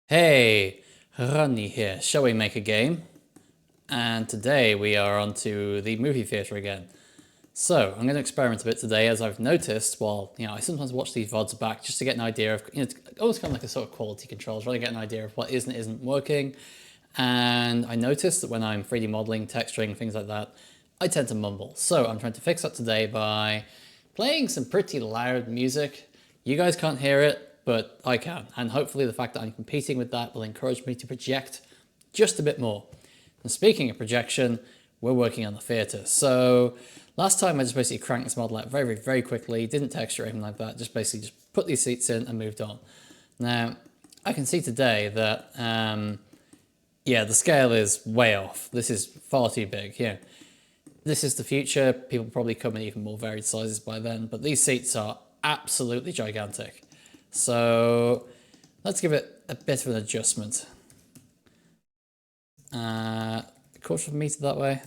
Hey, Rani here. Shall we make a game? And today we are on to the movie theatre again. So I'm going to experiment a bit today, as I've noticed. Well, I sometimes watch these VODs back just to get an idea of, it's always kind of like a sort of quality control, trying to get an idea of what is and isn't working. And I noticed that when I'm 3D modeling, texturing, things like that, I tend to mumble. So I'm trying to fix that today by playing some pretty loud music. You guys can't hear it, but I can. And hopefully the fact that I'm competing with that will encourage me to project just a bit more. And speaking of projection, we're working on the theatre. So last time I just basically cranked this model out very, very quickly, didn't texture or anything like that, just basically just put these seats in and moved on. Now, I can see today that, yeah, the scale is way off. This is far too big. This is the future. People probably come in even more varied sizes by then, but these seats are absolutely gigantic. So let's give it a bit of an adjustment. Quarter of a meter that way.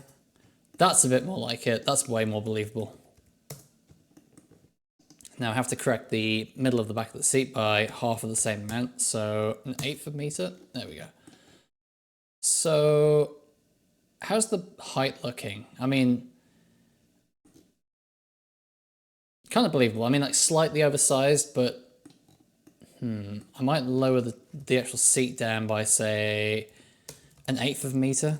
That's a bit more like it. That's way more believable. Now I have to correct the middle of the back of the seat by half of the same amount. So an eighth of a meter. There we go. So how's the height looking? I mean, kind of believable. I mean, like slightly oversized, but I might lower the actual seat down by, say, an eighth of a meter.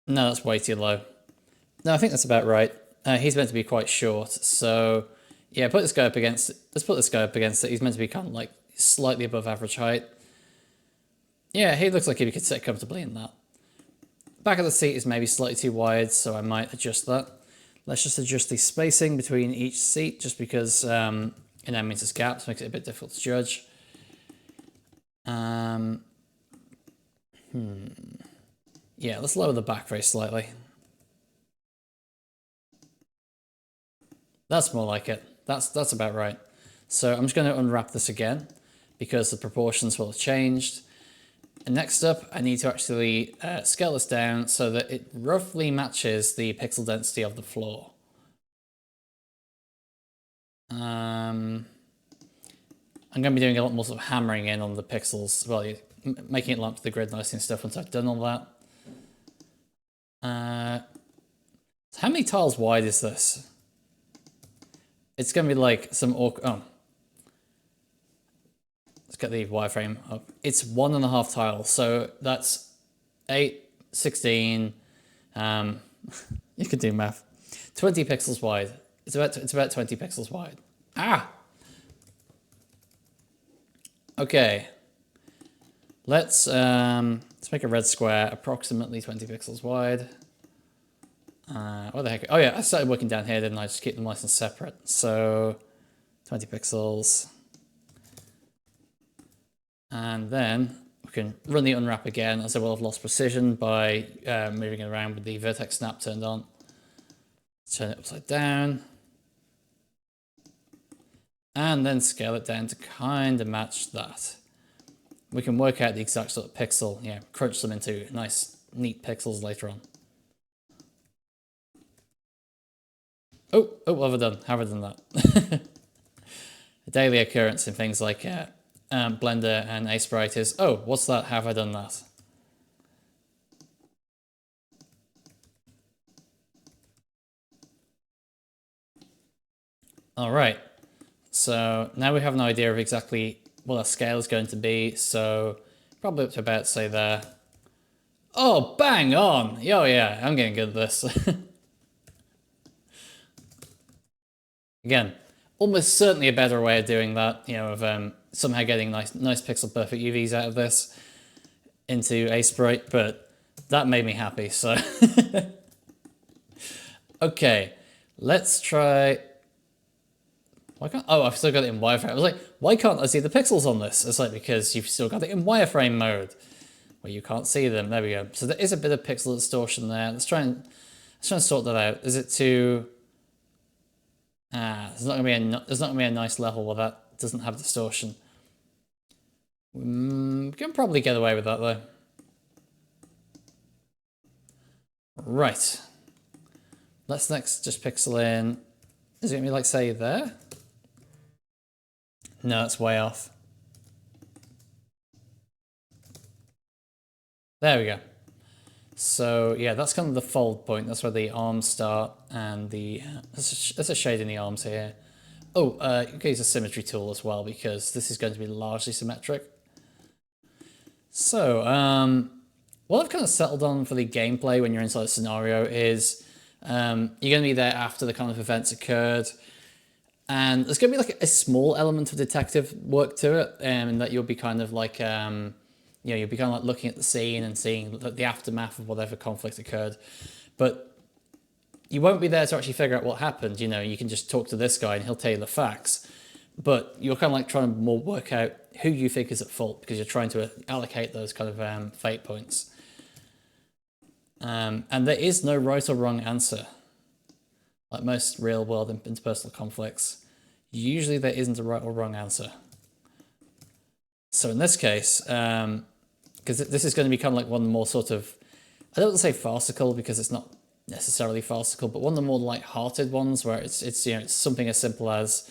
No, that's way too low. No, I think that's about right. He's meant to be quite short, so yeah, put this guy up against it. Let's put this guy up against it. He's meant to be kind of like slightly above average height. Yeah, he looks like he could sit comfortably in that. Back of the seat is maybe slightly too wide, so I might adjust that. Let's just adjust the spacing between each seat, just because it now means there's gaps, makes it a bit difficult to judge. Yeah, let's lower the back very slightly. That's more like it. That's about right. So I'm just going to unwrap this again because the proportions will have changed. And next up, I need to actually scale this down so that it roughly matches the pixel density of the floor. I'm going to be doing a lot more sort of hammering in on the pixels, well, making it line up to the grid nicely and stuff once I've done all that. So how many tiles wide is this? It's going to be like some oh. Let's get the wireframe up. It's 1.5 tiles, so that's 8, 16. You could do math. 20 pixels wide. It's about 20 pixels wide. Ah. Okay. Let's make a red square approximately 20 pixels wide. What the heck? Oh yeah, I started working down here, didn't I? Just keep them nice and separate. So 20 pixels. And then we can run the unwrap again, as I will have lost precision by moving it around with the vertex snap turned on. Turn it upside down. And then scale it down to kind of match that. We can work out the exact sort of pixel, crunch them into nice, neat pixels later on. Oh, what have I done? How have I done that? A daily occurrence in things like Blender and Aseprite is, oh, what's that? How have I done that? All right. So now we have an idea of exactly what our scale is going to be. So probably up to about, say, there. Oh, bang on. Oh, yeah, I'm getting good at this. Again, almost certainly a better way of doing that, of somehow getting nice pixel perfect UVs out of this into Aseprite, but that made me happy, so. Okay, let's try. Why can't, oh, I've still got it in wireframe. I was like, why can't I see the pixels on this? It's like, because you've still got it in wireframe mode, where you can't see them. There we go. So there is a bit of pixel distortion there. Let's try and sort that out. Is it too... there's not gonna be a nice level where that doesn't have distortion. We can probably get away with that though. Right. Let's next just pixel in. Is it gonna be like, say, there? No, it's way off. There we go. So yeah, that's kind of the fold point. That's where the arms start, and there's a shade in the arms here. Oh, you can use a symmetry tool as well because this is going to be largely symmetric. So, what I've kind of settled on for the gameplay when you're inside a scenario is you're going to be there after the kind of events occurred. And there's going to be like a small element of detective work to it, and that you'll be kind of like, you'll be kind of like looking at the scene and seeing the aftermath of whatever conflict occurred. But you won't be there to actually figure out what happened. You can just talk to this guy and he'll tell you the facts. But you're kind of like trying to more work out who you think is at fault because you're trying to allocate those kind of fate points. And there is no right or wrong answer. Like most real world interpersonal conflicts, usually there isn't a right or wrong answer. So in this case, because this is going to be kind of like one of the more sort of, I don't want to say farcical because it's not necessarily farcical, but one of the more light-hearted ones where it's something as simple as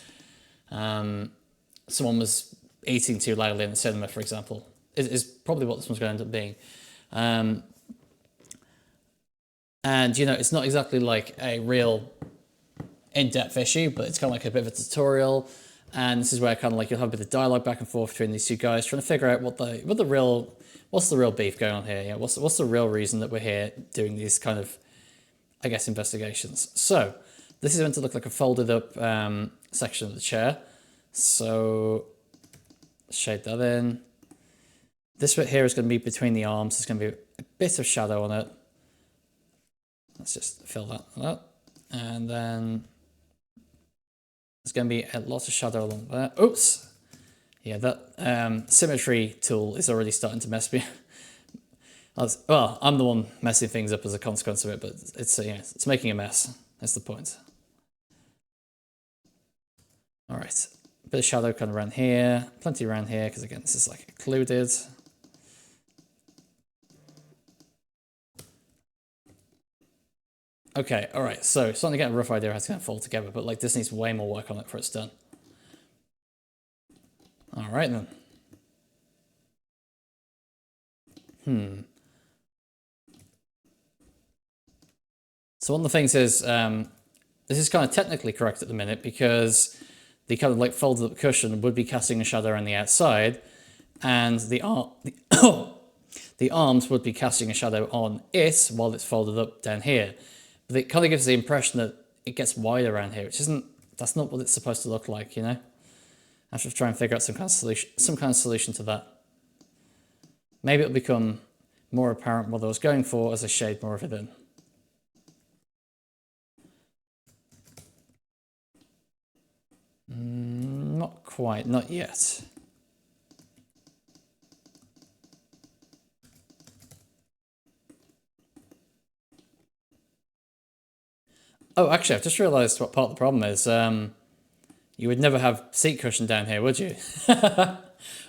someone was eating too loudly in the cinema, for example, is probably what this one's going to end up being. And it's not exactly like a real in-depth issue, but it's kind of like a bit of a tutorial. And this is where kind of like you'll have a bit of dialogue back and forth between these two guys, trying to figure out what's the real beef going on here. What's the real reason that we're here doing these kind of, I guess, investigations. So this is meant to look like a folded up section of the chair. So shade that in. This bit here is going to be between the arms. There's going to be a bit of shadow on it. Let's just fill that up. And then there's going to be a lot of shadow along there. Oops. Yeah, that symmetry tool is already starting to mess me. Well, I'm the one messing things up as a consequence of it, but it's making a mess. That's the point. All right, a bit of shadow kind of around here, plenty around here, because again, this is like occluded. Okay, all right, so starting to get a rough idea how it's going to fall together, but like this needs way more work on it before it's done. All right then. So one of the things is, this is kind of technically correct at the minute because the kind of like folded up cushion would be casting a shadow on the outside, and the arms would be casting a shadow on it while it's folded up down here. But it kind of gives the impression that it gets wider around here, which that's not what it's supposed to look like, I have to try and figure out some kind of solution to that. Maybe it'll become more apparent what I was going for as I shade more of it in. Not quite, not yet. Oh, actually, I've just realised what part of the problem is. You would never have seat cushion down here, would you?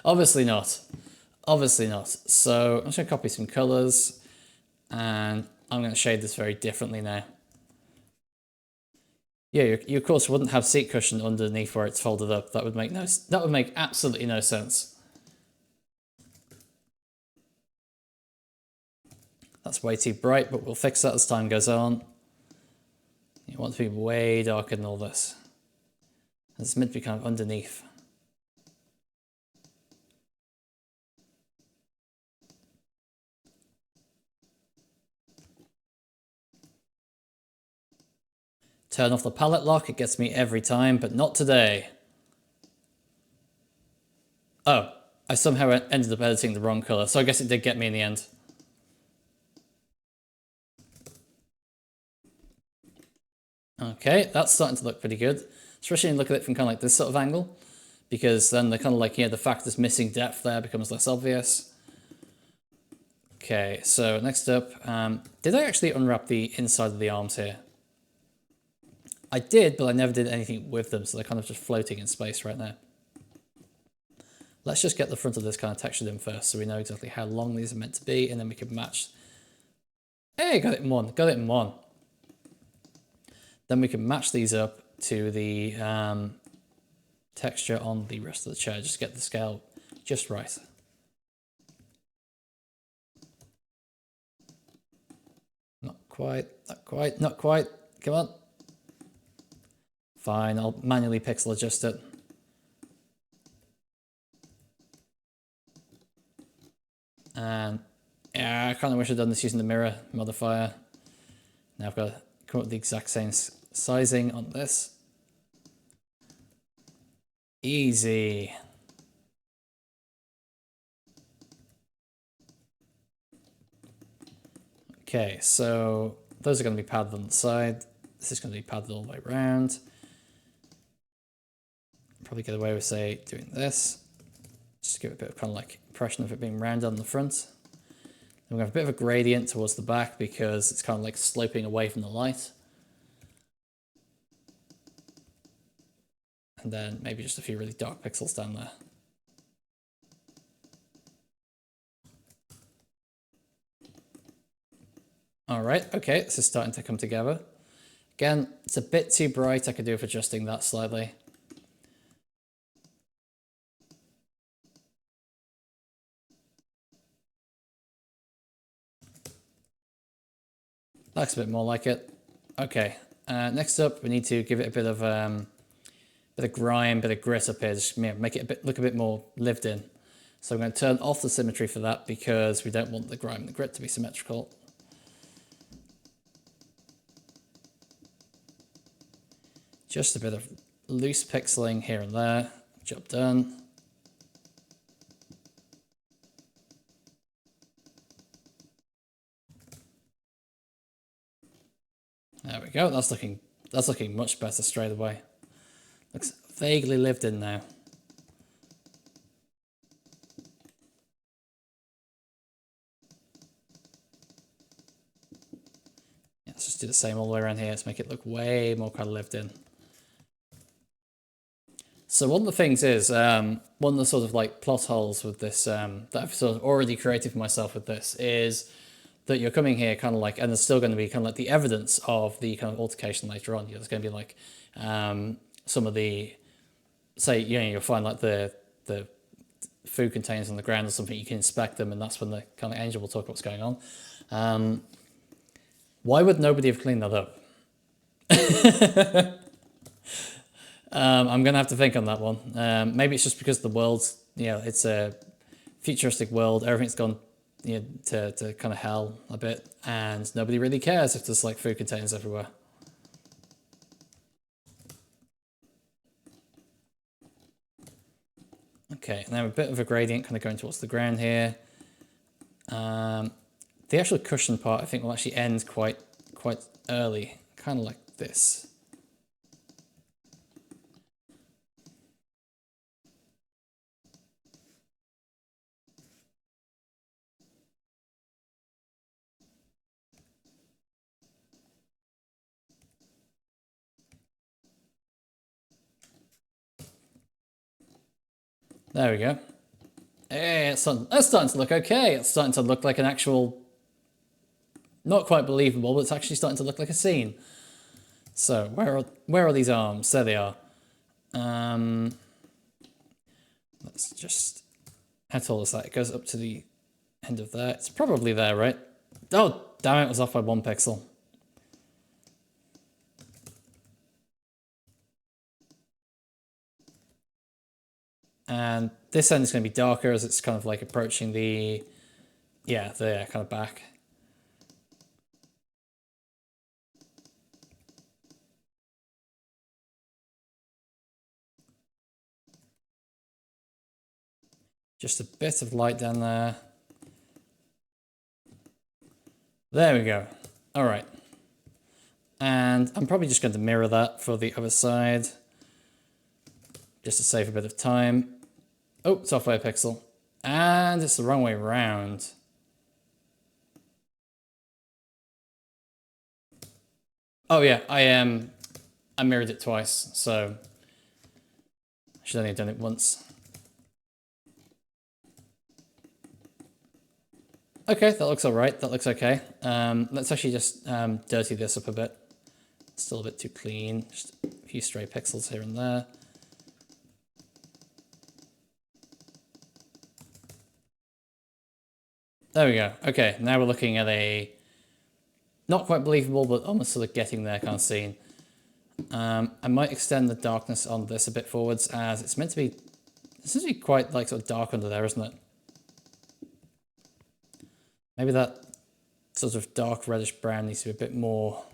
Obviously not. Obviously not. So I'm just going to copy some colours, and I'm going to shade this very differently now. Yeah, you of course wouldn't have seat cushion underneath where it's folded up. That would make absolutely no sense. That's way too bright, but we'll fix that as time goes on. You want to be way darker than all this. It's meant to be kind of underneath. Turn off the palette lock, it gets me every time, but not today. Oh, I somehow ended up editing the wrong colour, so I guess it did get me in the end. Okay, that's starting to look pretty good, especially when you look at it from kind of like this sort of angle, because then the kind of like, the fact there's missing depth there becomes less obvious. Okay, so next up, did I actually unwrap the inside of the arms here? I did, but I never did anything with them, so they're kind of just floating in space right now. Let's just get the front of this kind of textured in first so we know exactly how long these are meant to be, and then we can match. Hey, got it in one, got it in one. Then we can match these up to the texture on the rest of the chair, just to get the scale just right. Not quite, not quite, not quite. Come on. Fine, I'll manually pixel adjust it. And yeah, I kind of wish I'd done this using the mirror modifier. Now I've got to come up with the exact same sizing on this. Easy. Okay, so those are going to be padded on the side. This is going to be padded all the way around. Probably get away with, say, doing this. Just give it a bit of kind of like impression of it being rounded on the front. Then we have a bit of a gradient towards the back because it's kind of like sloping away from the light. And then maybe just a few really dark pixels down there. All right, okay, this is starting to come together. Again, it's a bit too bright. I could do with adjusting that slightly. Looks a bit more like it. Okay, next up, we need to give it a bit of grime, bit of grit up here, just make it look a bit more lived in. So I'm going to turn off the symmetry for that because we don't want the grime and the grit to be symmetrical. Just a bit of loose pixeling here and there. Job done. There we go. That's looking much better straight away. Looks vaguely lived in now. Yeah, let's just do the same all the way around here. Let's make it look way more kind of lived in. So one of the things is, one of the sort of like plot holes with this, that I've sort of already created for myself with this is that you're coming here kind of like, and there's still going to be kind of like the evidence of the kind of altercation later on. There's going to be like some of the, say, you'll find like the food containers on the ground or something, you can inspect them, and that's when the kind of angel will talk about what's going on. Why would nobody have cleaned that up? I'm going to have to think on that one. Maybe it's just because the world's, it's a futuristic world. Everything's gone to kind of hell a bit, and nobody really cares if there's like food containers everywhere. Okay, and then a bit of a gradient kind of going towards the ground here. The actual cushion part, I think, will actually end quite early, kind of like this. There we go. Hey, that's starting to look okay. It's starting to look like an actual, not quite believable, but it's actually starting to look like a scene. So where are these arms? There they are. Let's just, how tall is that? It goes up to the end of there. It's probably there, right? Oh, damn it, it was off by 1 pixel. And this end is going to be darker as it's kind of like approaching the kind of back. Just a bit of light down there. There we go. All right. And I'm probably just going to mirror that for the other side, just to save a bit of time. Oh, it's off by a pixel. And it's the wrong way around. Oh yeah, I mirrored it twice, so I should only have done it once. Okay, that looks all right. That looks okay. Let's actually just dirty this up a bit. Still a bit too clean. Just a few stray pixels here and there. There we go. Okay, now we're looking at a not quite believable, but almost sort of getting there kind of scene. I might extend the darkness on this a bit forwards, as it's meant to be. It's meant to be quite like sort of dark under there, isn't it? Maybe that sort of dark reddish brown needs to be a bit more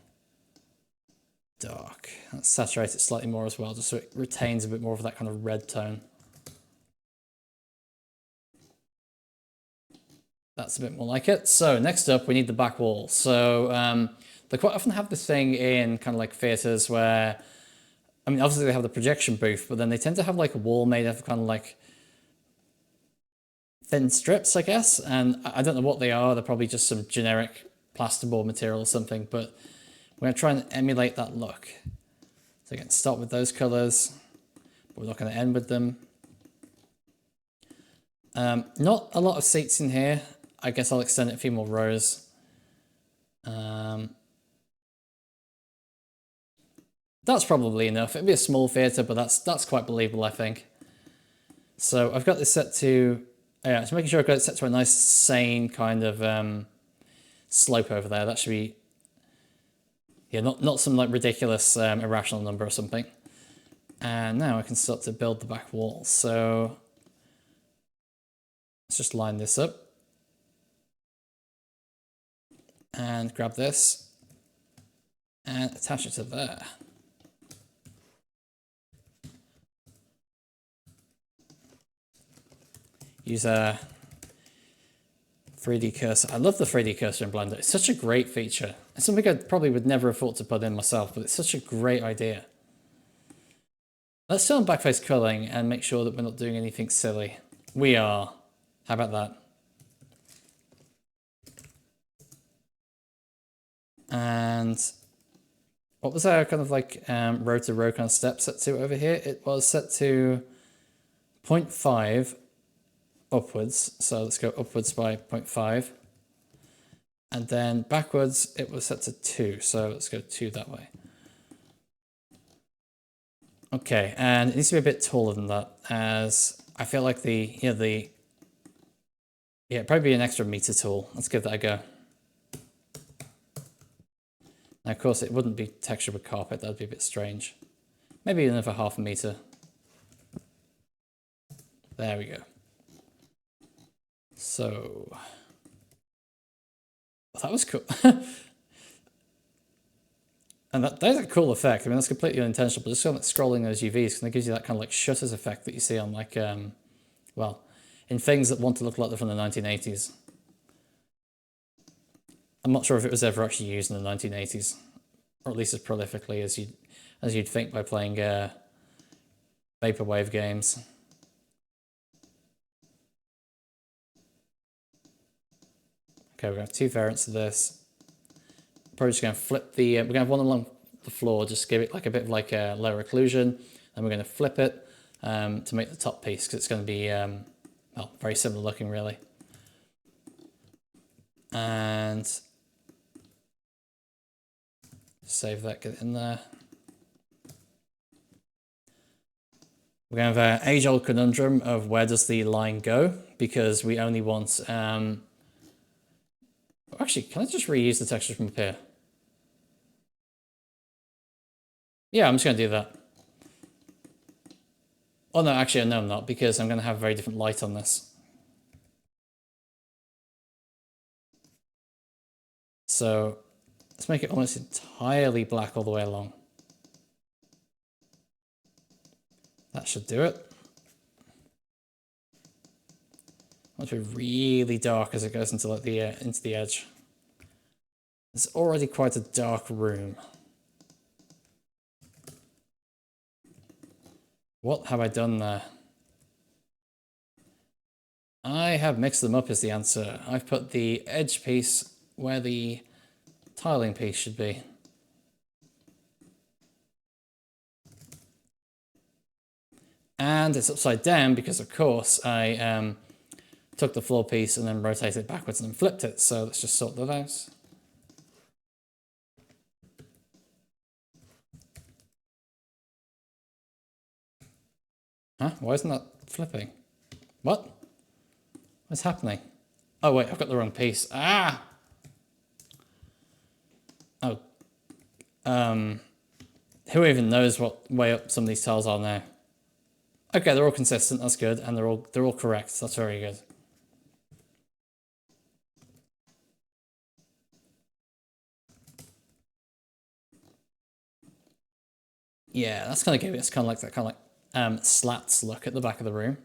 dark. Let's saturate it slightly more as well, just so it retains a bit more of that kind of red tone. That's a bit more like it. So next up, we need the back wall. So they quite often have this thing in kind of like theatres where, I mean, obviously they have the projection booth, but then they tend to have like a wall made of kind of like thin strips, I guess. And I don't know what they are. They're probably just some generic plasterboard material or something, but we're going to try and emulate that look. So again, start with those colors, but we're not going to end with them. Not a lot of seats in here. I guess I'll extend it a few more rows. That's probably enough. It'd be a small theatre, but that's quite believable, I think. So I've got this set to, yeah, just making sure I've got it set to a nice, sane kind of slope over there. That should be, yeah, not some like ridiculous irrational number or something. And now I can start to build the back wall. So let's just line this up. And grab this and attach it to there. Use a 3D cursor. I love the 3D cursor in Blender. It's such a great feature. It's something I probably would never have thought to put in myself, but it's such a great idea. Let's turn on backface culling and make sure that we're not doing anything silly. We are. How about that? And what was our kind of like row to row kind of step set to over here? It was set to 0.5 upwards. So let's go upwards by 0.5. And then backwards, it was set to 2. So let's go 2 that way. Okay, and it needs to be a bit taller than that, as I feel like it'd probably be an extra meter tall. Let's give that a go. Now, of course, it wouldn't be textured with carpet. That'd be a bit strange. Maybe another half a meter. There we go. So, well, that was cool. And that is a cool effect. I mean, that's completely unintentional, but just kind of like scrolling those UVs, because it gives you that kind of like shutters effect that you see on like, well, in things that want to look like they're from the 1980s. I'm not sure if it was ever actually used in the 1980s, or at least as prolifically as you'd think by playing vaporwave games. Okay, we're going to have 2 variants of this. Probably just going to flip the, we're going to have one along the floor, just give it like a bit of like a lower occlusion, and we're going to flip it to make the top piece, because it's going to be, well, very similar looking really. And save that, get it in there. We're going to have an age-old conundrum of where does the line go, because we only want, actually, can I just reuse the texture from up here? Yeah, I'm just going to do that. Oh no, actually, no, I'm not, because I'm going to have a very different light on this. So let's make it almost entirely black all the way along. That should do it. I want it to be really dark as it goes into like into the edge. It's already quite a dark room. What have I done there? I have mixed them up is the answer. I've put the edge piece where the tiling piece should be. And it's upside down because, of course, I took the floor piece and then rotated it backwards and flipped it. So let's just sort that out. Huh? Why isn't that flipping? What? What's happening? Oh wait, I've got the wrong piece. Ah! Oh. Who even knows what way up some of these tiles are now? Okay, they're all consistent, that's good, and they're all correct. That's very good. Yeah, that's kind of giving us kind of like that kind of like slats look at the back of the room.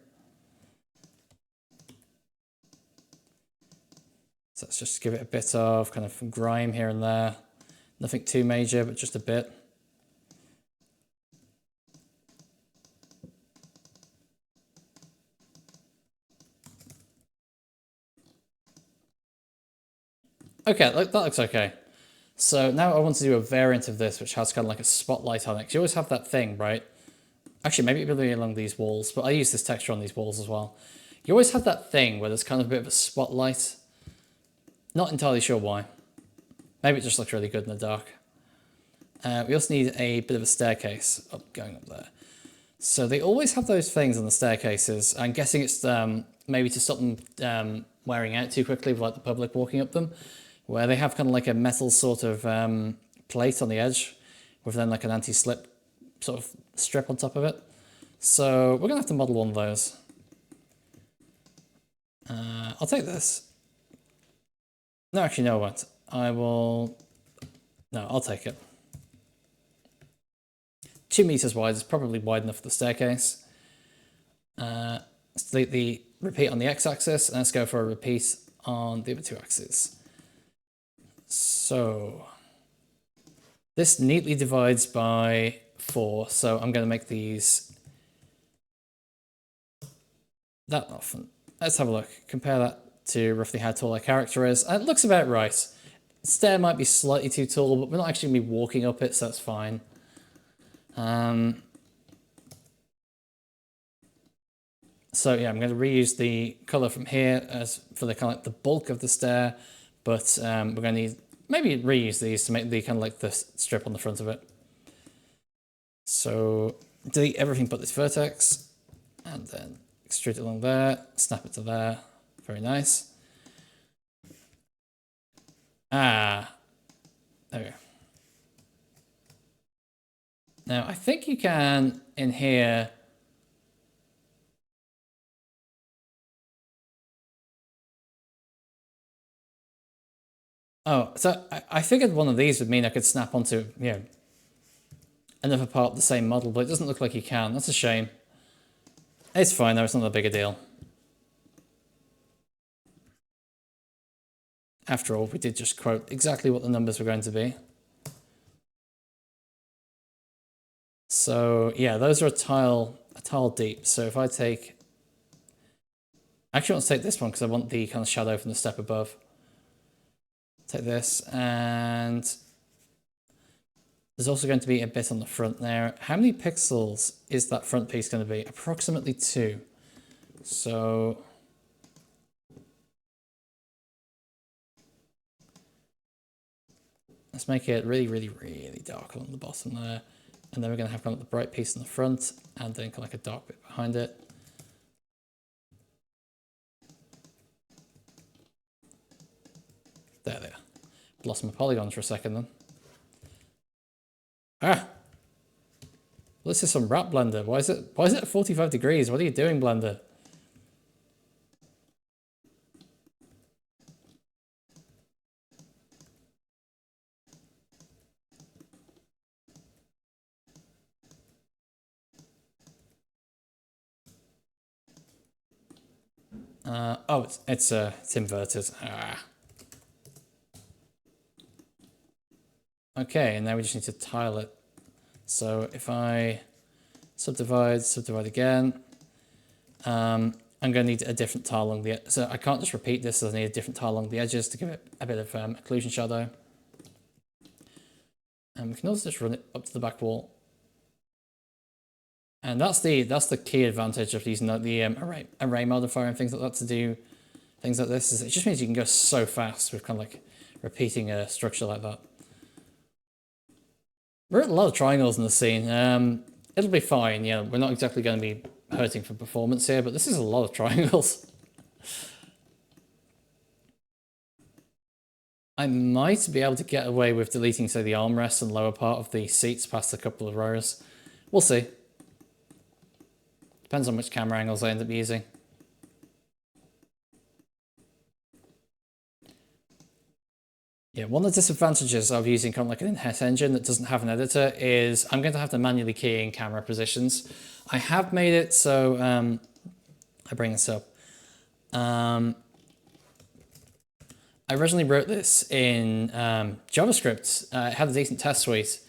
So let's just give it a bit of kind of grime here and there. Nothing too major, but just a bit. Okay, that looks okay. So now I want to do a variant of this, which has kind of like a spotlight on it. Because you always have that thing, right? Actually, maybe it'll be along these walls, but I use this texture on these walls as well. You always have that thing where there's kind of a bit of a spotlight. Not entirely sure why. Maybe it just looks really good in the dark. We also need a bit of a staircase going up there. So they always have those things on the staircases. I'm guessing it's maybe to stop them wearing out too quickly with like the public walking up them, where they have kind of like a metal sort of plate on the edge with then like an anti-slip sort of strip on top of it. So we're gonna have to model one of those. I'll take this. No, actually, no, I won't. I will. No, I'll take it. 2 meters wide is probably wide enough for the staircase. Let's delete the repeat on the x-axis, and let's go for a repeat on the other 2 axes. So this neatly divides by 4, so I'm going to make these that often. Let's have a look. Compare that to roughly how tall our character is. It looks about right. The stair might be slightly too tall, but we're not actually going to be walking up it, so that's fine. So yeah, I'm going to reuse the color from here as for the kind of like the bulk of the stair, but we're going to need maybe reuse these to make the kind of like the strip on the front of it. So delete everything but this vertex, and then extrude it along there, snap it to there. Very nice. Ah, there we go. Now I think you can in here. Oh, so I figured one of these would mean I could snap onto, you know, another part of the same model, but it doesn't look like you can. That's a shame. It's fine though, it's not a big a deal. After all, we did just quote exactly what the numbers were going to be. So yeah, those are a tile deep. So if I take, I actually want to take this one because I want the kind of shadow from the step above. Take this, and there's also going to be a bit on the front there. How many pixels is that front piece going to be? Approximately 2. So let's make it really, really, really dark on the bottom there. And then we're going to have kind of the bright piece in the front, and then kind of like a dark bit behind it. There. Lost my polygons for a second then. Ah! Well, this is some wrap, Blender. Why is it at 45 degrees? What are you doing, Blender? Oh, it's inverted. Ah. Okay, and now we just need to tile it. So if I subdivide again, I'm going to need a different tile along the edge. So I can't just repeat this, so I need a different tile along the edges to give it a bit of occlusion shadow. And we can also just run it up to the back wall. And that's the key advantage of using the array modifier and things like that to do things like this. Is it just means you can go so fast with kind of like repeating a structure like that. We're at a lot of triangles in the scene. It'll be fine. Yeah, we're not exactly going to be hurting for performance here, but this is a lot of triangles. I might be able to get away with deleting, say, the armrest and lower part of the seats past a couple of rows. We'll see. Depends on which camera angles I end up using. Yeah, one of the disadvantages of using kind of like an in-house engine that doesn't have an editor is I'm going to have to manually key in camera positions. I have made it so, I bring this up. I originally wrote this in JavaScript. It had a decent test suite,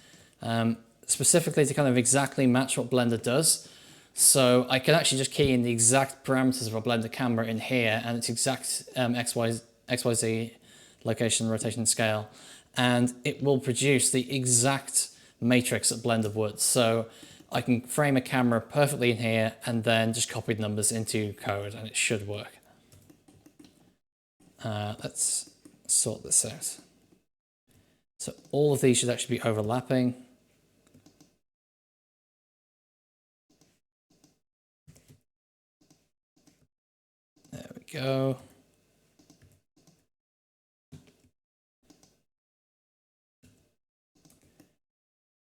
specifically to kind of exactly match what Blender does. So I can actually just key in the exact parameters of a Blender camera in here and its exact XYZ location, rotation, scale, and it will produce the exact matrix that Blender would. So I can frame a camera perfectly in here and then just copy the numbers into code and it should work. Let's sort this out. So all of these should actually be overlapping. There we go.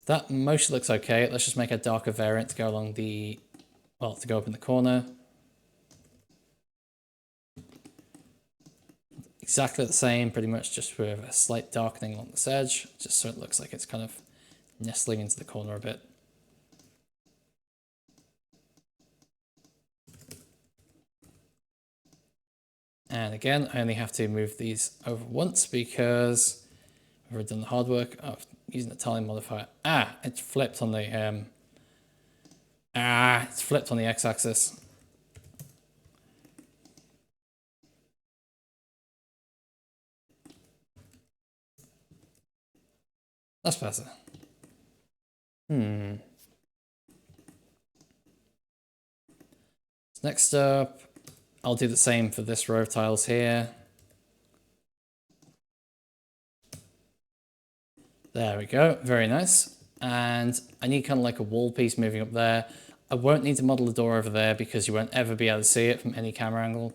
That mostly looks okay. Let's just make a darker variant to go along the, well, to go up in the corner. Exactly the same, pretty much, just with a slight darkening along this edge, just so it looks like it's kind of nestling into the corner a bit. And again, I only have to move these over once because I've already done the hard work of using the tiling modifier. It's flipped on the it's flipped on the x-axis. That's better. So next up, I'll do the same for this row of tiles here. There we go, very nice. And I need kind of like a wall piece moving up there. I won't need to model the door over there because you won't ever be able to see it from any camera angle.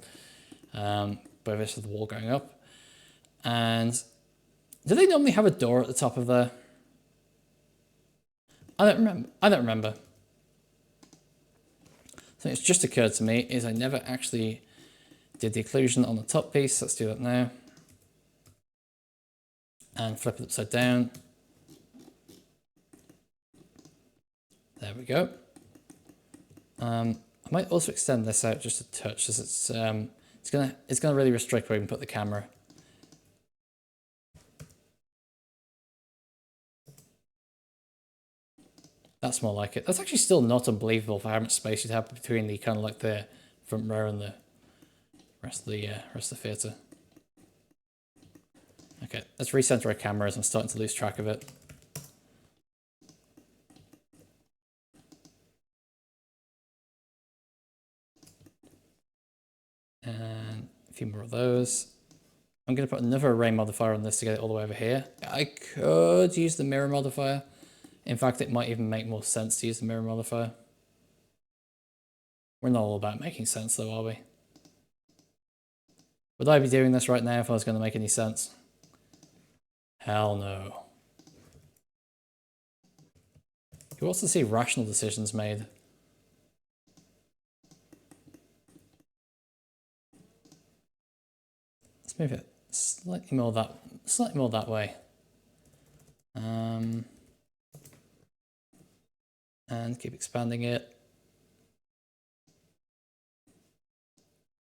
But this is the wall going up. And do they normally have a door at the top of there? I don't remember. So it's just occurred to me is I never actually did the occlusion on the top piece. Let's do that now. And flip it upside down. There we go. I might also extend this out just a touch, as it's gonna really restrict where we can put the camera. That's more like it. That's actually still not unbelievable for how much space you'd have between the kind of like the front row and the rest of the theatre. Okay, let's recenter our cameras. I'm starting to lose track of it. And a few more of those. I'm going to put another array modifier on this to get it all the way over here. I could use the mirror modifier. In fact, it might even make more sense to use the mirror modifier. We're not all about making sense though, are we? Would I be doing this right now if I was going to make any sense? Hell no. Who wants to see rational decisions made? Let's move it slightly more that way. And keep expanding it.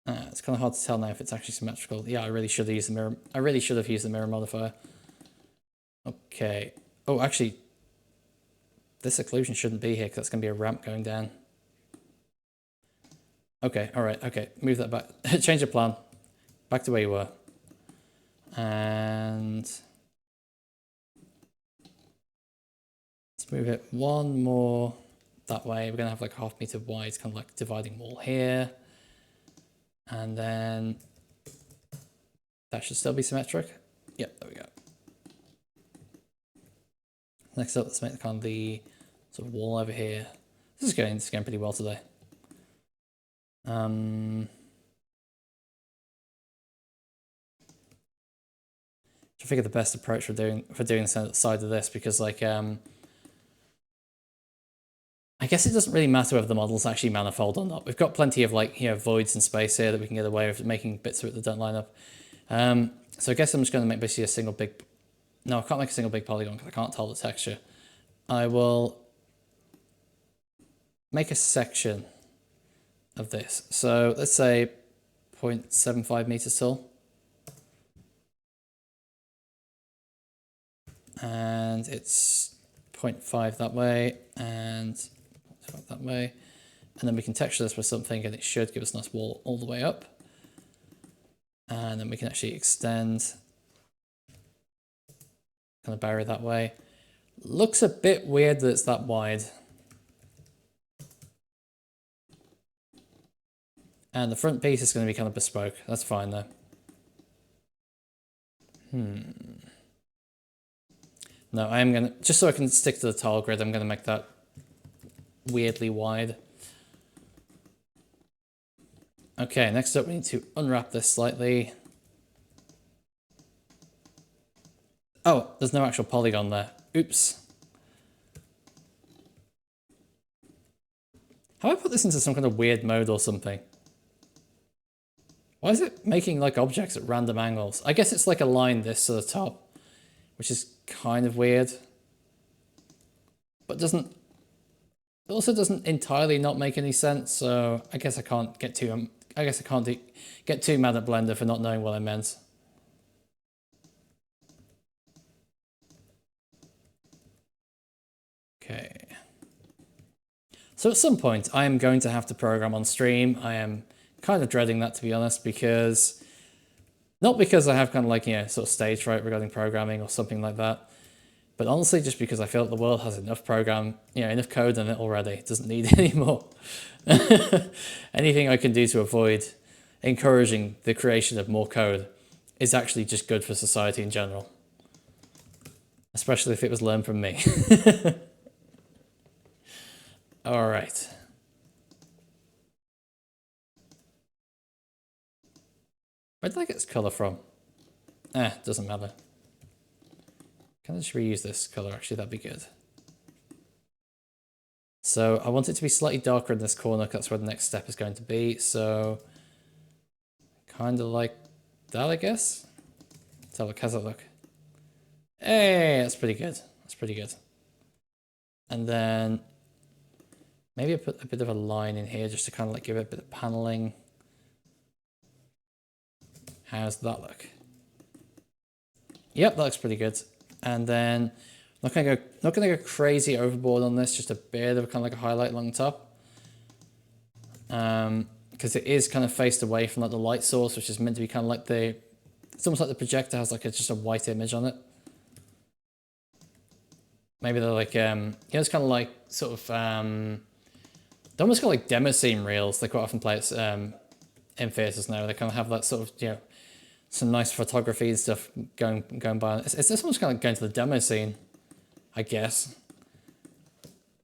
It's kind of hard to tell now if it's actually symmetrical. Yeah, I really should have used the mirror. I really should have used the mirror modifier. Okay. Oh, actually, this occlusion shouldn't be here because that's going to be a ramp going down. Okay, all right, okay. Move that back. Change the plan. Back to where you were. And let's move it one more that way. We're going to have like a 1/2 meter wide kind of like dividing wall here. And then that should still be symmetric. Yep, there we go. Next up, let's make the kind of the sort of wall over here. This is going pretty well today. Trying I figure the best approach for doing the side of this, because like I guess it doesn't really matter whether the model's actually manifold or not. We've got plenty of like, you know, voids in space here that we can get away with making bits of it that don't line up. So I guess I'm just going to make basically a single big... No, I can't make a single big polygon because I can't tell the texture. I will make a section of this. So let's say 0.75 meters tall. And it's 0.5 that way and 0.5 that way. And then we can texture this with something and it should give us a nice wall all the way up. And then we can actually extend kind of barrier that way. Looks a bit weird that it's that wide. And the front piece is going to be kind of bespoke. That's fine though. No, I am going to, just so I can stick to the tile grid, I'm going to make that weirdly wide. Okay, next up we need to unwrap this slightly. Oh, there's no actual polygon there. Oops. How do I put this into some kind of weird mode or something? Why is it making like objects at random angles? I guess it's like a line this to the top, which is kind of weird. But it also doesn't entirely not make any sense, so I guess I can't get too get too mad at Blender for not knowing what I meant. Okay. So at some point I am going to have to program on stream. I am kind of dreading that, to be honest, because not because I have kind of like, you know, sort of stage fright regarding programming or something like that, but honestly just because I feel that the world has enough enough code in it already. It doesn't need any more. Anything I can do to avoid encouraging the creation of more code is actually just good for society in general, especially if it was learned from me. All right. Where did I get this color from? Doesn't matter. Can I just reuse this color? Actually, that'd be good. So I want it to be slightly darker in this corner, because that's where the next step is going to be. So kind of like that, I guess. Let's have a look. How's that look? Hey, that's pretty good. That's pretty good. And then maybe I put a bit of a line in here just to kind of like give it a bit of paneling. How's that look? Yep, that looks pretty good. And then not gonna go crazy overboard on this, just a bit of kind of like a highlight along the top. Because it is kind of faced away from like the light source, which is meant to be kind of like it's almost like the projector has like just a white image on it. Maybe they're like, it's kind of like sort of, they're almost got like demo scene reels. They quite often play it in theaters now. They kind of have that sort of, some nice photography and stuff going by. It's almost kind of like going to the demo scene, I guess.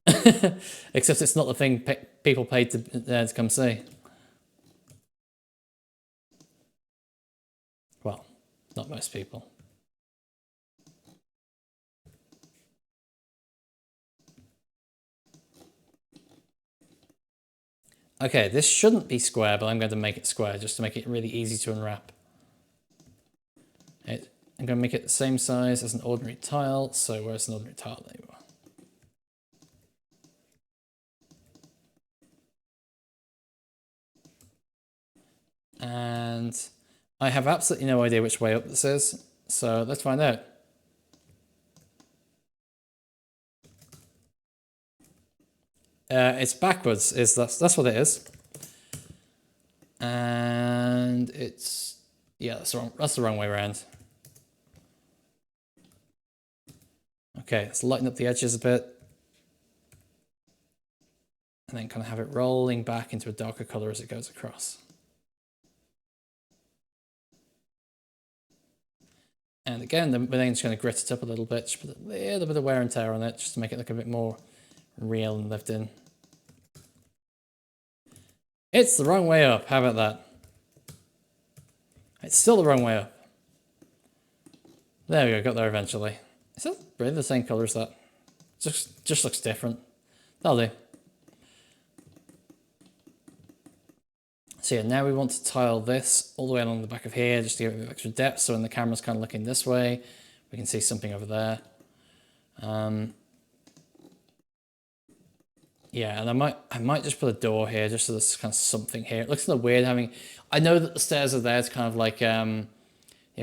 Except it's not the thing people paid to come see. Well, not most people. Okay, this shouldn't be square, but I'm going to make it square just to make it really easy to unwrap. I'm going to make it the same size as an ordinary tile. So where's an ordinary tile? There you are. And I have absolutely no idea which way up this is. So let's find out. It's backwards. That's what it is. And it's, yeah, that's the wrong way around. Okay, let's lighten up the edges a bit. And then kind of have it rolling back into a darker color as it goes across. And again, we're then just going to grit it up a little bit, just put a little bit of wear and tear on it, just to make it look a bit more real and lived in. It's the wrong way up, how about that? It's still the wrong way up. There we go, got there eventually. Is that really the same colour as that? Just looks different. That'll do. So yeah, now we want to tile this all the way along the back of here just to give it a bit of extra depth. So when the camera's kind of looking this way, we can see something over there. Yeah, and I might just put a door here just so there's kind of something here. It looks kind of weird having. I know that the stairs are there to kind of like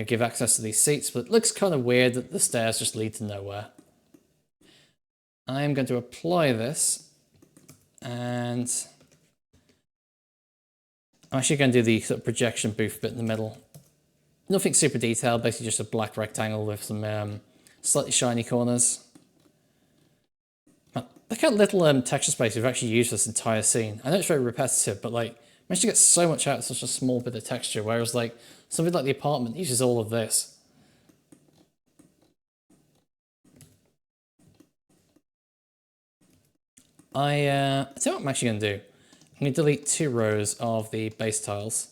give access to these seats, but it looks kind of weird that the stairs just lead to nowhere. I am going to apply this, and I'm actually going to do the sort of projection booth bit in the middle. Nothing super detailed, basically just a black rectangle with some slightly shiny corners. Look how little texture space we've actually used for this entire scene. I know it's very repetitive, but like, managed to get so much out of such a small bit of texture, whereas like something like the apartment uses all of this. I tell you what I'm actually going to do. I'm going to delete 2 rows of the base tiles,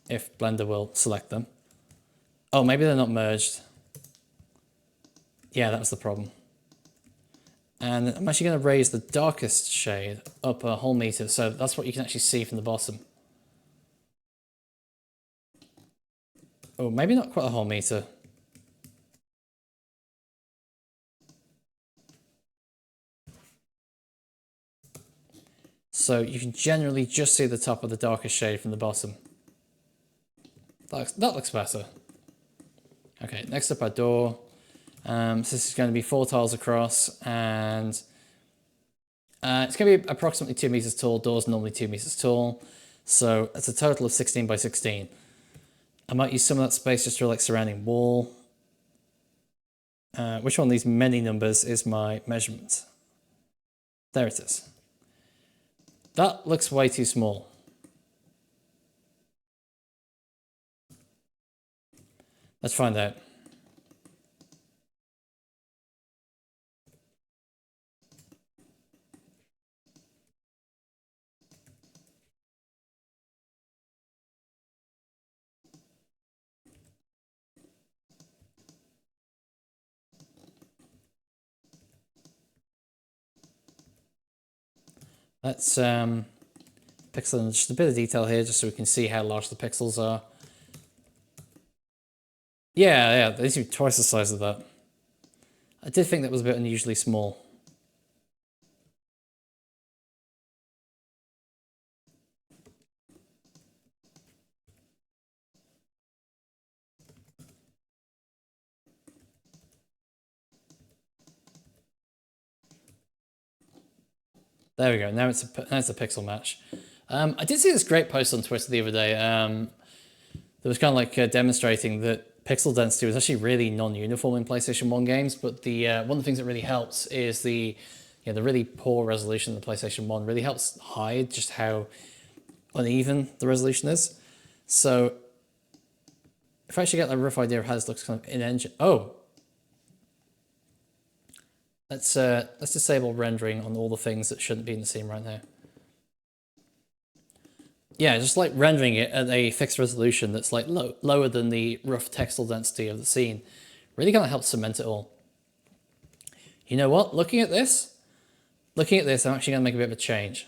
if Blender will select them. Oh, maybe they're not merged. Yeah, that was the problem. And I'm actually going to raise the darkest shade up a whole meter, so that's what you can actually see from the bottom. Oh, maybe not quite a whole meter. So you can generally just see the top of the darkest shade from the bottom. That looks better. Okay, next up our door. So this is going to be 4 tiles across, and it's going to be approximately 2 meters tall. Doors normally 2 meters tall, so it's a total of 16 by 16. I might use some of that space just for like surrounding wall. Which one of these many numbers is my measurement? There it is. That looks way too small. Let's find out. Let's pixel in just a bit of detail here just so we can see how large the pixels are. Yeah, they need to be twice the size of that. I did think that was a bit unusually small. There we go. Now it's a pixel match. I did see this great post on Twitter the other day. That was kind of like demonstrating that pixel density was actually really non-uniform in PlayStation 1 games. But the one of the things that really helps is the really poor resolution of the PlayStation 1 really helps hide just how uneven the resolution is. So if I actually get a rough idea of how this looks kind of in engine. Oh, let's disable rendering on all the things that shouldn't be in the scene right now. Yeah, just like rendering it at a fixed resolution that's like lower than the rough textile density of the scene really kind of helps cement it all. You know what? Looking at this, I'm actually going to make a bit of a change.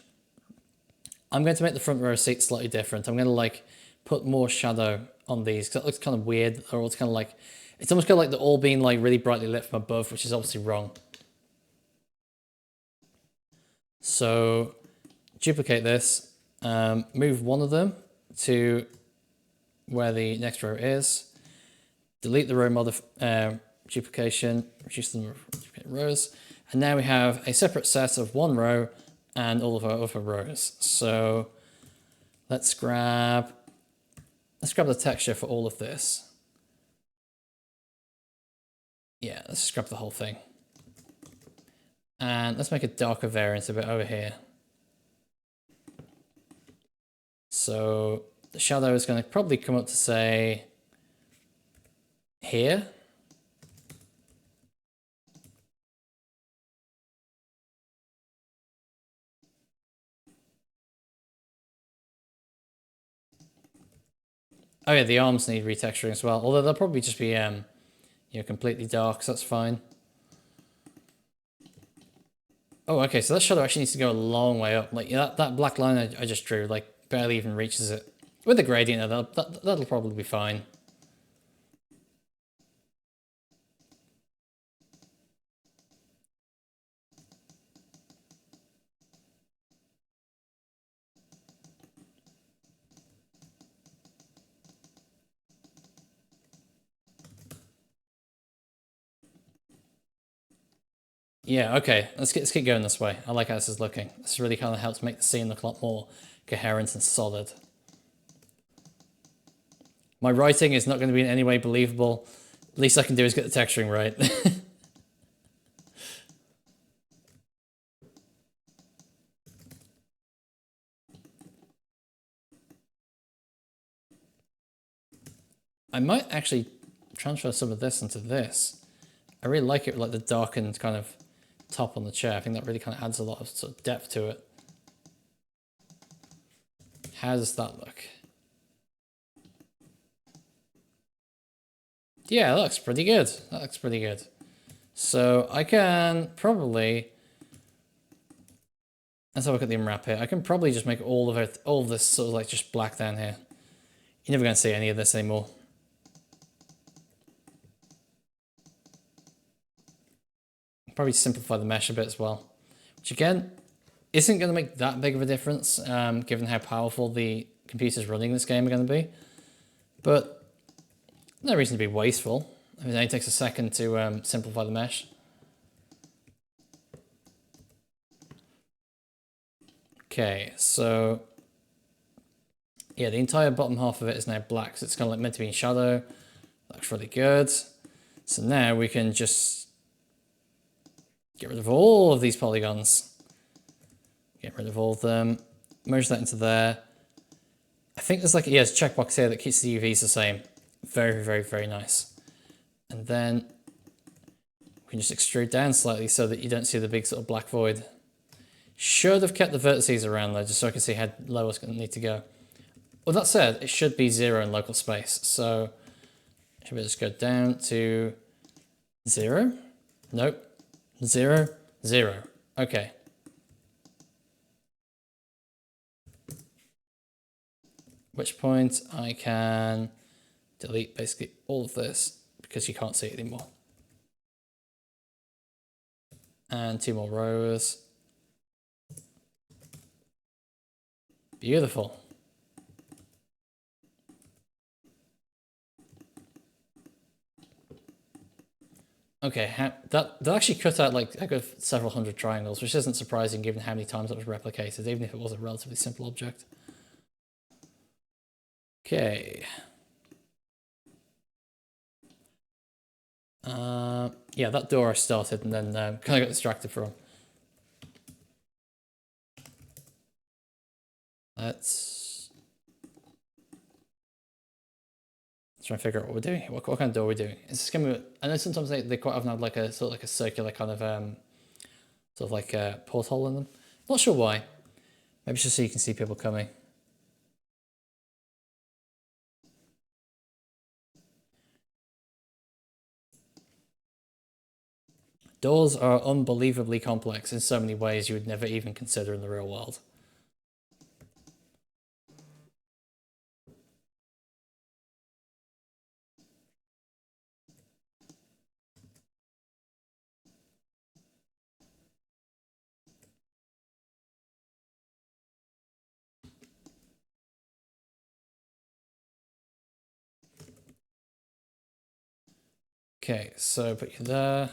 I'm going to make the front row seats slightly different. I'm going to like put more shadow on these because it looks kind of weird. Or it's kind of like, it's almost kind of like they're all being like really brightly lit from above, which is obviously wrong. So duplicate this, move one of them to where the next row is, delete the row duplication, reduce the number of duplicate rows, and now we have a separate set of 1 row and all of our other rows. So let's grab the texture for all of this. Yeah, let's just grab the whole thing. And let's make a darker variant of it over here. So the shadow is going to probably come up to say here. Oh yeah, the arms need retexturing as well. Although they'll probably just be completely dark, so that's fine. Oh, okay, so that shadow actually needs to go a long way up. Like, that black line I just drew, like, barely even reaches it. With the gradient, that'll probably be fine. Yeah, okay, let's keep going this way. I like how this is looking. This really kind of helps make the scene look a lot more coherent and solid. My writing is not going to be in any way believable. Least I can do is get the texturing right. I might actually transfer some of this into this. I really like it with like the darkened kind of top on the chair. I think that really kind of adds a lot of sort of depth to it. How does that look? Yeah, that looks pretty good. That looks pretty good. So I can probably, let's have a look at the unwrap here. I can probably just make all of this sort of like just black down here. You're never going to see any of this anymore. Probably simplify the mesh a bit as well, which again isn't going to make that big of a difference given how powerful the computers running this game are going to be. But no reason to be wasteful. I mean, it only takes a second to simplify the mesh. Okay, so yeah, the entire bottom half of it is now black, so it's kind of like meant to be in shadow. Looks really good. So now we can just get rid of all of these polygons. Get rid of all of them. Merge that into there. I think there's like, yeah, it's a checkbox here that keeps the UVs the same. Very, very, very nice. And then we can just extrude down slightly so that you don't see the big sort of black void. Should have kept the vertices around though, just so I can see how low it's going to need to go. Well, that said, it should be 0 in local space. So should we just go down to 0? Nope. 0, 0. Okay. At which point I can delete basically all of this because you can't see it anymore. And 2 more rows. Beautiful. Okay, that actually cut out like several hundred triangles, which isn't surprising given how many times it was replicated, even if it was a relatively simple object. Okay. Yeah, that door I started and then kind of got distracted from. Let's try and figure out what we're doing. What kind of door are we doing? Is this going to? I know sometimes they quite often have like a sort of like a circular kind of sort of like a porthole in them. Not sure why. Maybe just so you can see people coming. Doors are unbelievably complex in so many ways you would never even consider in the real world. Okay, so put you there.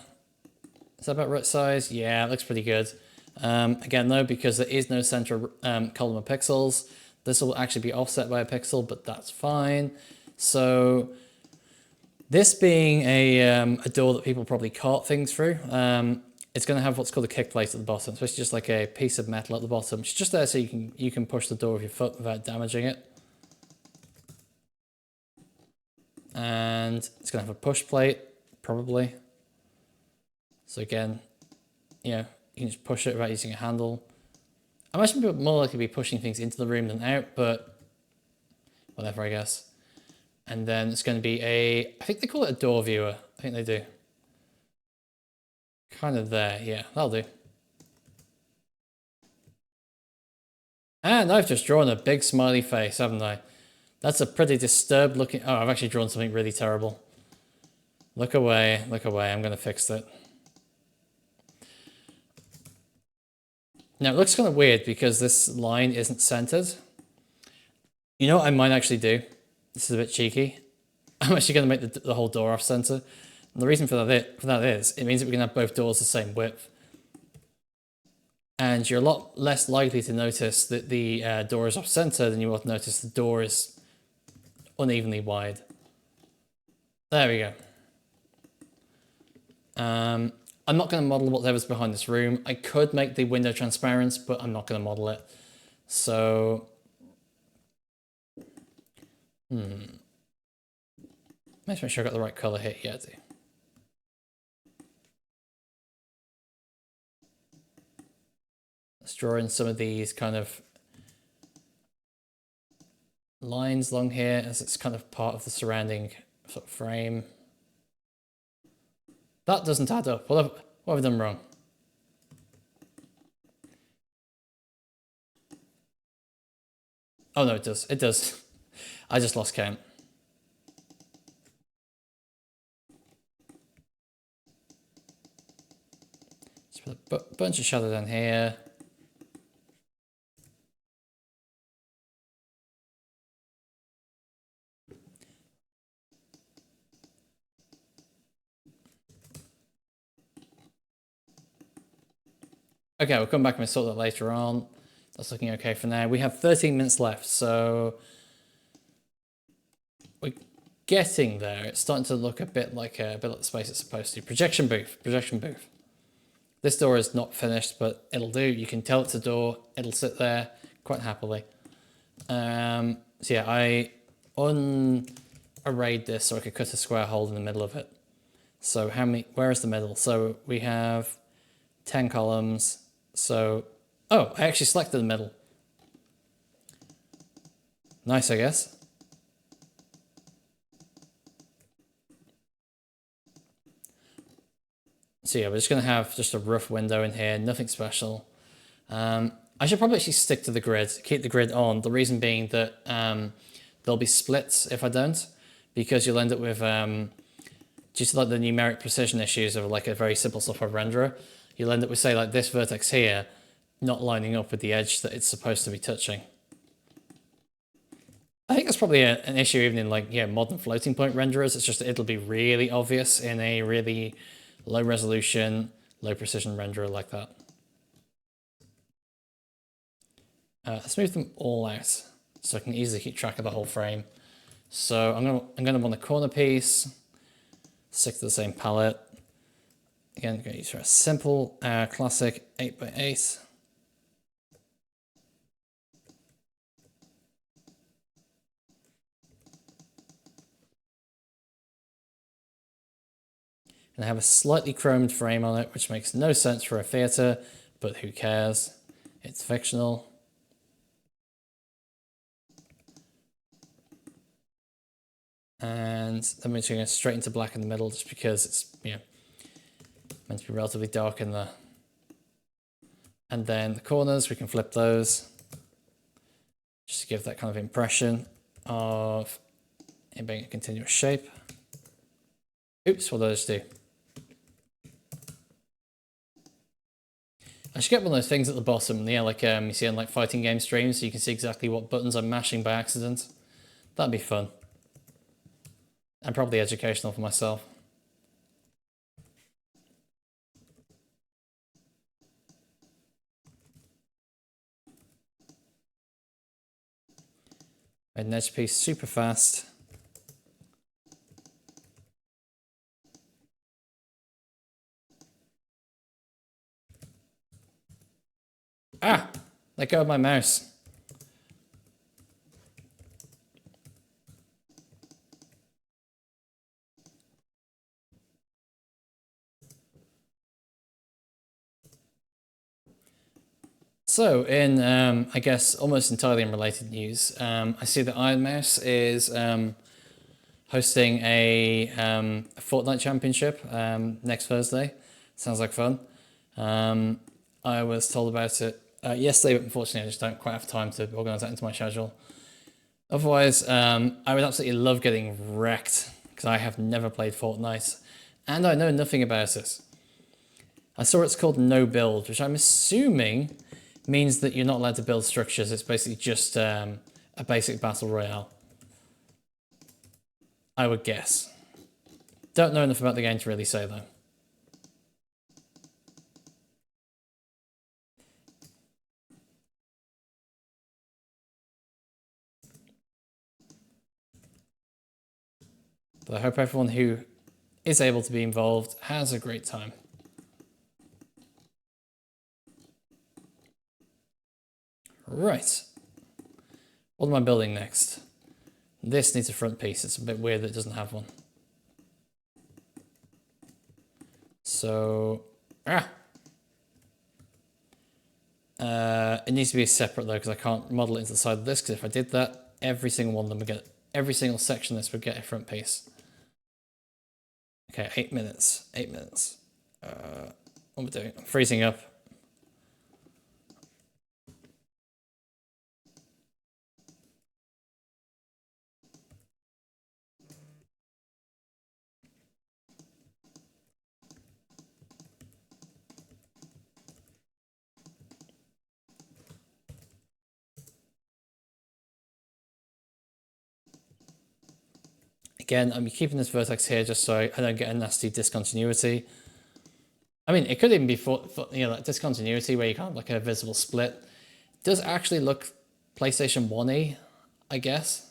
Is that about right size? Yeah, it looks pretty good. Again, though, because there is no central column of pixels, this will actually be offset by a pixel, but that's fine. So this being a door that people probably cart things through, it's going to have what's called a kick plate at the bottom. So it's just like a piece of metal at the bottom. It's just there so you can push the door with your foot without damaging it. And it's going to have a push plate, probably. So again, you know, you can just push it without using a handle. I imagine people more likely to be pushing things into the room than out, but whatever, I guess. And then it's going to be I think they call it a door viewer. I think they do. Kind of there, yeah, that'll do. And I've just drawn a big smiley face, haven't I? That's a pretty disturbed looking... Oh, I've actually drawn something really terrible. Look away, I'm going to fix it. Now, it looks kind of weird because this line isn't centered. You know what I might actually do? This is a bit cheeky. I'm actually going to make the whole door off center. And the reason for that is, it means that we can have both doors the same width. And you're a lot less likely to notice that the door is off center than you will notice the door is unevenly wide. There we go. I'm not going to model whatever's behind this room. I could make the window transparent, but I'm not going to model it. So, let's make sure I got the right color here. Yeah, I do. Let's draw in some of these kind of lines along here as it's kind of part of the surrounding sort of frame. That doesn't add up. What have I done wrong? Oh no, it does. It does. I just lost count. Just put a bunch of shadow down here. Okay, we'll come back and sort that later on. That's looking okay for now. We have 13 minutes left, so we're getting there. It's starting to look a bit like the space it's supposed to. Projection booth. This door is not finished, but it'll do. You can tell it's a door. It'll sit there quite happily. So yeah, I unarrayed this so I could cut a square hole in the middle of it. So where is the middle? So we have 10 columns. So, oh, I actually selected the middle. Nice, I guess. So yeah, we're just going to have just a rough window in here, nothing special. I should probably actually stick to the grid, keep the grid on. The reason being that there'll be splits if I don't, because you'll end up with, due to like the numeric precision issues of like a very simple software renderer, you'll end up with say like this vertex here, not lining up with the edge that it's supposed to be touching. I think that's probably an issue even in like, yeah, modern floating point renderers. It's just, it'll be really obvious in a really low resolution, low precision renderer like that. Let's move them all out so I can easily keep track of the whole frame. So I'm gonna want a corner piece, stick to the same palette. Again, I'm going to use a simple, classic 8x8. And I have a slightly chromed frame on it, which makes no sense for a theatre, but who cares? It's fictional. And then we're just going straight into black in the middle just because it's, you know, meant to be relatively dark in there. And then the corners, we can flip those just to give that kind of impression of it being a continuous shape. Oops, what did I just do? I should get one of those things at the bottom, yeah, like you see on like fighting game streams, so you can see exactly what buttons I'm mashing by accident. That'd be fun. And probably educational for myself. Made an edge piece super fast. Ah! Let go of my mouse. So, in, I guess, almost entirely unrelated news, I see that Iron Mouse is hosting a Fortnite championship next Thursday. Sounds like fun. I was told about it yesterday, but unfortunately I just don't quite have time to organise that into my schedule. Otherwise, I would absolutely love getting wrecked because I have never played Fortnite and I know nothing about it. I saw it's called no build, which I'm assuming means that you're not allowed to build structures. It's basically just a basic battle royale. I would guess. Don't know enough about the game to really say though. But I hope everyone who is able to be involved has a great time. Right. What am I building next? This needs a front piece. It's a bit weird that it doesn't have one. So, it needs to be separate though because I can't model it into the side of this because if I did that, every single one of them would get, every single section of this would get a front piece. Okay, 8 minutes. 8 minutes. What am I doing? I'm freezing up. Again, I'm keeping this vertex here just so I don't get a nasty discontinuity. I mean, it could even be for like discontinuity where you can't have like a visible split. It does actually look PlayStation 1-y, I guess.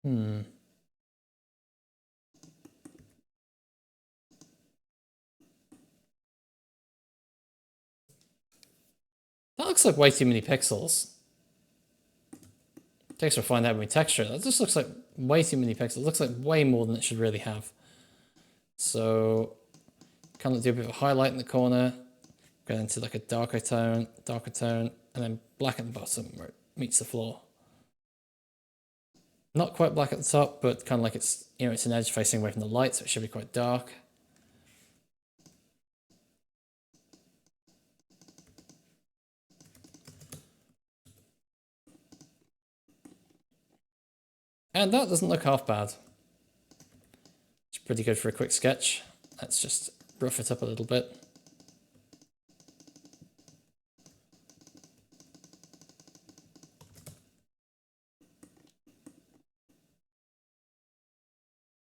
That looks like way too many pixels. It takes to find out when we texture. That just looks like way too many pixels. It looks like way more than it should really have. So, kind of do a bit of a highlight in the corner, go into like a darker tone, and then black at the bottom where it meets the floor. Not quite black at the top, but kind of like it's, you know, it's an edge facing away from the light, so it should be quite dark. And that doesn't look half bad. It's pretty good for a quick sketch. Let's just rough it up a little bit.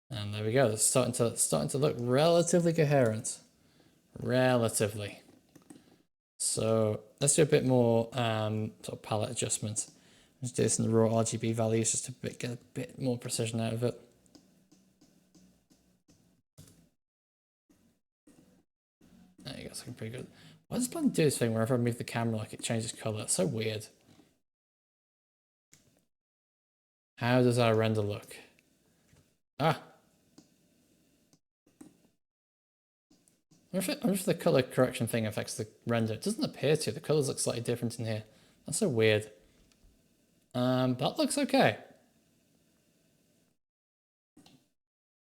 And there we go. It's starting to look relatively coherent. Relatively. So let's do a bit more sort of palette adjustment. Let's do this in the raw RGB values just to get a bit more precision out of it. There you go, it's looking pretty good. Why does Blend do this thing wherever I move the camera like it changes color? It's so weird. How does our render look? I wonder if the color correction thing affects the render. It doesn't appear to. The colors look slightly different in here. That's so weird. That looks okay.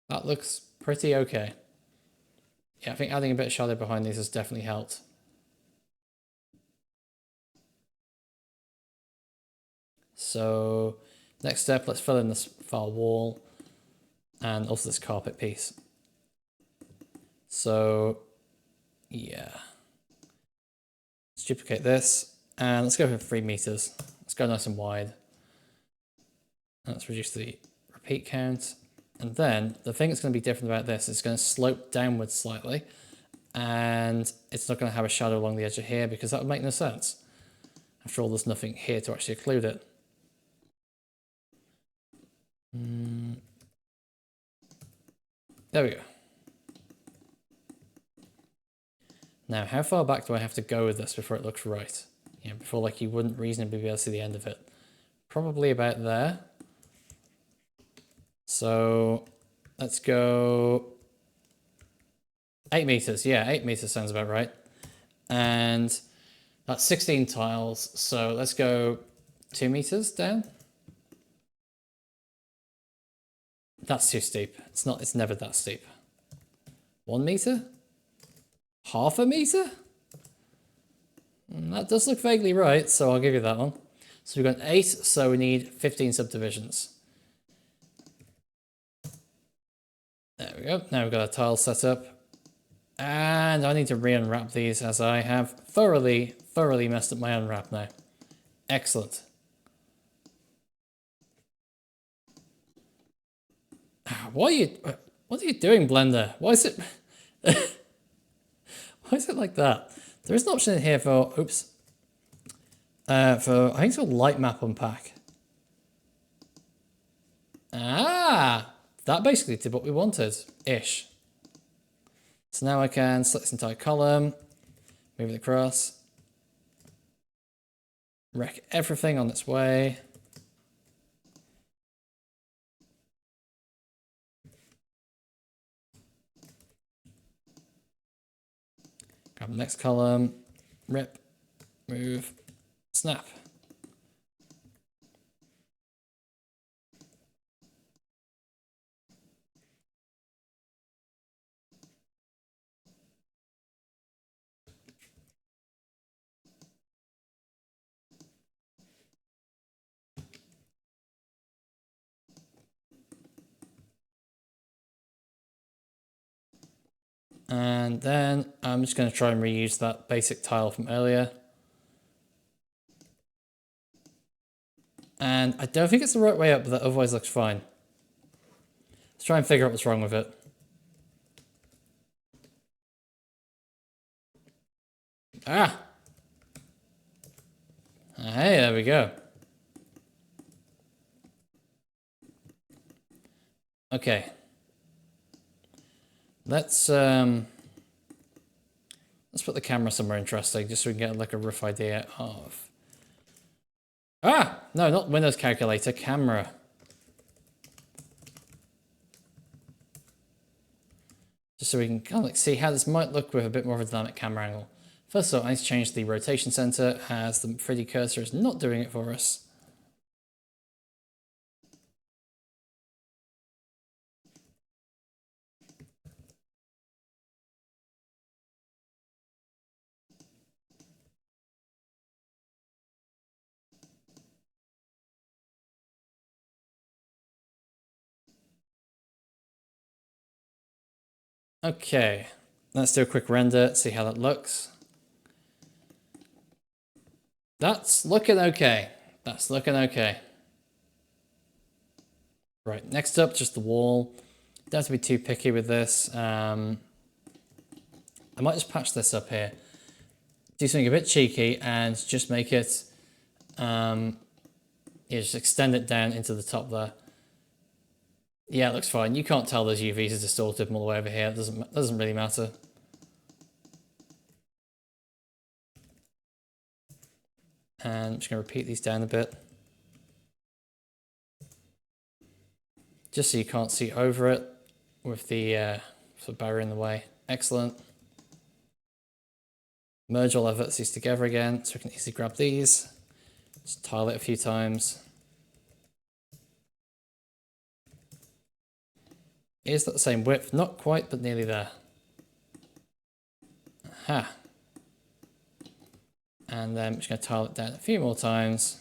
That looks pretty okay. Yeah, I think adding a bit of shadow behind these has definitely helped. So next step, let's fill in this far wall and also this carpet piece. So yeah, let's duplicate this and let's go for 3 meters. Let's go nice and wide. Let's reduce the repeat count. And then the thing that's going to be different about this is it's going to slope downwards slightly and it's not going to have a shadow along the edge of here because that would make no sense. After all, there's nothing here to actually occlude it. There we go. Now, how far back do I have to go with this before it looks right? You know, before like you wouldn't reasonably be able to see the end of it. Probably about there. So let's go 8 meters. Yeah, 8 meters sounds about right. And that's 16 tiles. So let's go 2 meters down. That's too steep. It's never that steep. 1 meter? Half a meter? That does look vaguely right, so I'll give you that one. So we've got 8, so we need 15 subdivisions. There we go. Now we've got our tile set up. And I need to re-unwrap these as I have thoroughly messed up my unwrap now. Excellent. What are you doing, Blender? Why is it why is it like that? There is an option in here for I think it's called light map unpack. Ah, that basically did what we wanted ish. So now I can select this entire column, move it across, wreck everything on its way. Grab the next column, rip, move, snap. And then I'm just going to try and reuse that basic tile from earlier. And I don't think it's the right way up, but that otherwise looks fine. Let's try and figure out what's wrong with it. Ah! Hey, there we go. Okay. Let's put the camera somewhere interesting, just so we can get like a rough idea of... Ah! No, not Windows calculator, camera. Just so we can kind of like see how this might look with a bit more of a dynamic camera angle. First of all, I need to change the rotation center as the 3D cursor is not doing it for us. Okay, let's do a quick render, see how that looks. That's looking okay. That's looking okay. Right, next up, just the wall. Don't have to be too picky with this. I might just patch this up here. Do something a bit cheeky and just make it, yeah, just extend it down into the top there. Yeah, it looks fine. You can't tell those UVs are distorted from all the way over here. It doesn't really matter. And I'm just going to repeat these down a bit. Just so you can't see over it with the barrier in the way. Excellent. Merge all our vertices together again so we can easily grab these. Just tile it a few times. Is that the same width? Not quite, but nearly there. Aha. And then I'm just going to tile it down a few more times.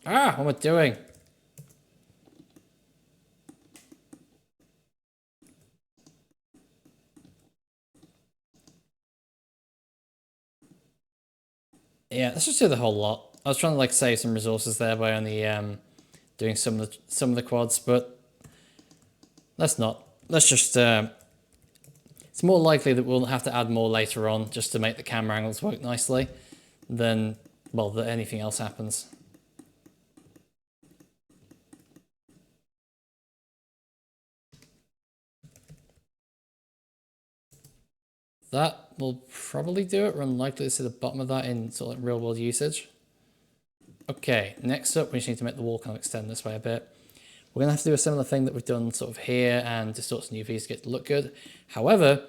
Ah, what am I doing? Yeah, let's just do the whole lot. I was trying to like save some resources there by only doing some of the quads, but let's not. Let's just. It's more likely that we'll have to add more later on just to make the camera angles work nicely than, well, that anything else happens. That will probably do it. We're unlikely to see the bottom of that in sort of like real world usage. Okay, next up we just need to make the wall kind of extend this way a bit. We're going to have to do a similar thing that we've done sort of here and distort some UVs to get it to look good. However,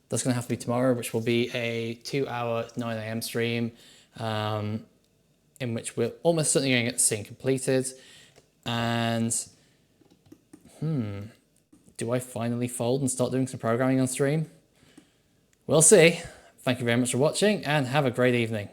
that's going to have to be tomorrow, which will be a 2-hour 9 AM stream in which we're almost certainly going to get the scene completed. And do I finally fold and start doing some programming on stream? We'll see. Thank you very much for watching and have a great evening.